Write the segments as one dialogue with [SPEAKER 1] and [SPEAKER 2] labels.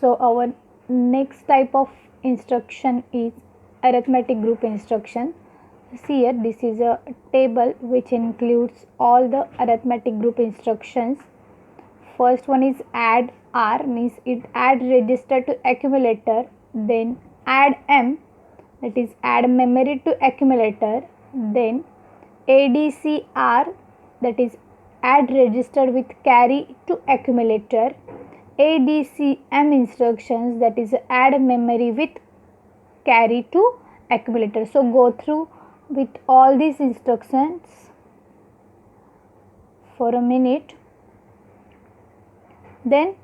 [SPEAKER 1] So our next type of instruction is arithmetic group instruction. See here, this is a table which includes all the arithmetic group instructions. First one is add R, means it add register to accumulator. Then add M, that is add memory to accumulator. Then ADCR, that is add register with carry to accumulator. ADCM instructions, that is add memory with carry to accumulator. So go through with all these instructions for a minute. Then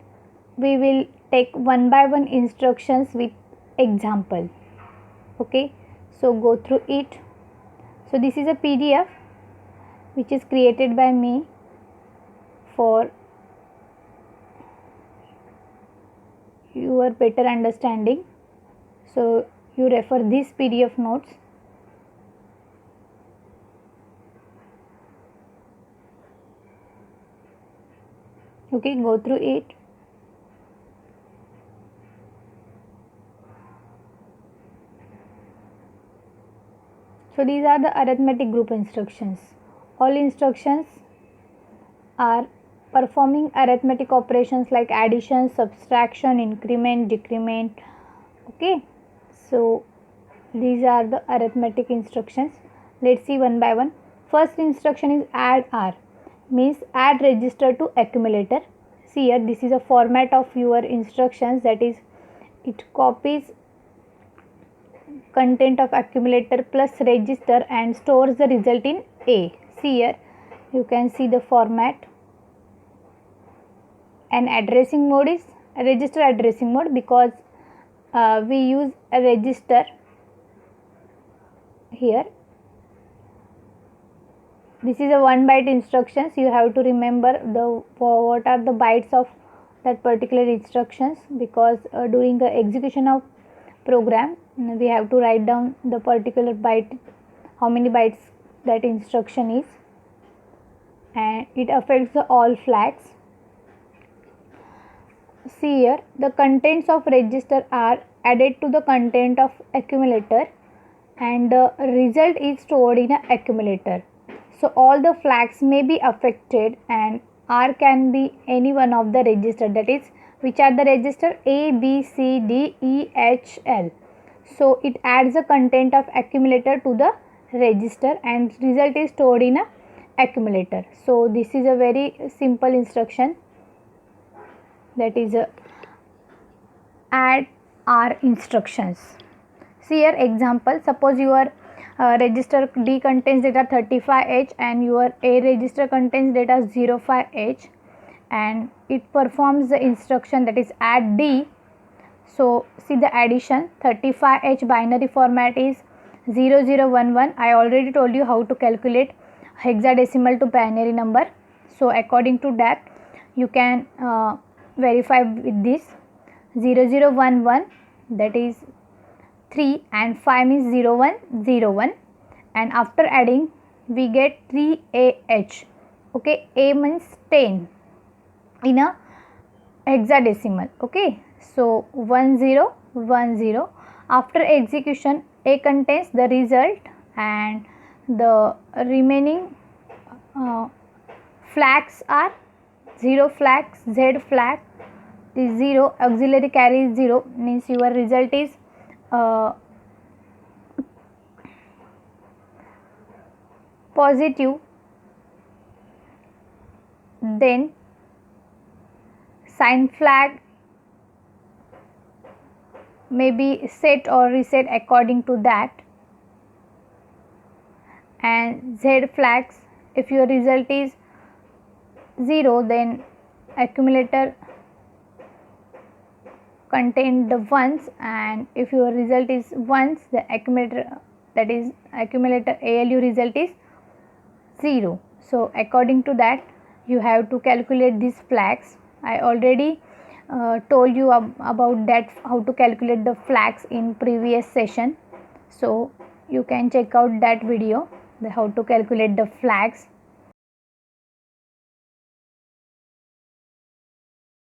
[SPEAKER 1] we will take one by one instructions with example. Okay, so go through it. So this is a PDF which is created by me for your better understanding. So you refer these PDF notes. Okay, go through it. So these are the arithmetic group instructions. All instructions are performing arithmetic operations like addition, subtraction, increment, decrement. Okay, so these are the arithmetic instructions. Let's see one by one. First instruction is add R, means add register to accumulator. See here, this is a format of your instructions, that is it copies content of accumulator plus register and stores the result in A. See here, you can see the format. And addressing mode is a register addressing mode, because we use a register here. This is a 1 byte instructions. You have to remember what are the bytes of that particular instructions, because during the execution of program we have to write down the particular byte, how many bytes that instruction is, and it affects the all flags. See here, the contents of register are added to the content of accumulator and the result is stored in a accumulator. So all the flags may be affected and R can be any one of the register, that is which are the register A, B, C, D, E, H, L. So it adds the content of accumulator to the register and result is stored in a accumulator. So this is a very simple instruction, that is a add R instructions. See here example, suppose your register D contains data 35H and your A register contains data 05H, and it performs the instruction, that is add D. So see the addition, 35H binary format is 0011. I already told you how to calculate hexadecimal to binary number. So according to that you can verify with this. 0011, that is 3 and 5 means 0101, and after adding we get 3AH. Okay, A means 10 in a hexadecimal. Okay, so 1010. After execution A contains the result and the remaining flags are 0 flags, Z flag is 0, auxiliary carry is 0, means your result is positive. Then sign flag may be set or reset according to that, and Z flags, if your result is 0 then accumulator contain the ones, and if your result is ones the accumulator, that is accumulator ALU result is 0. So according to that you have to calculate these flags. I already told you about that, how to calculate the flags in previous session, so you can check out that video, how to calculate the flags.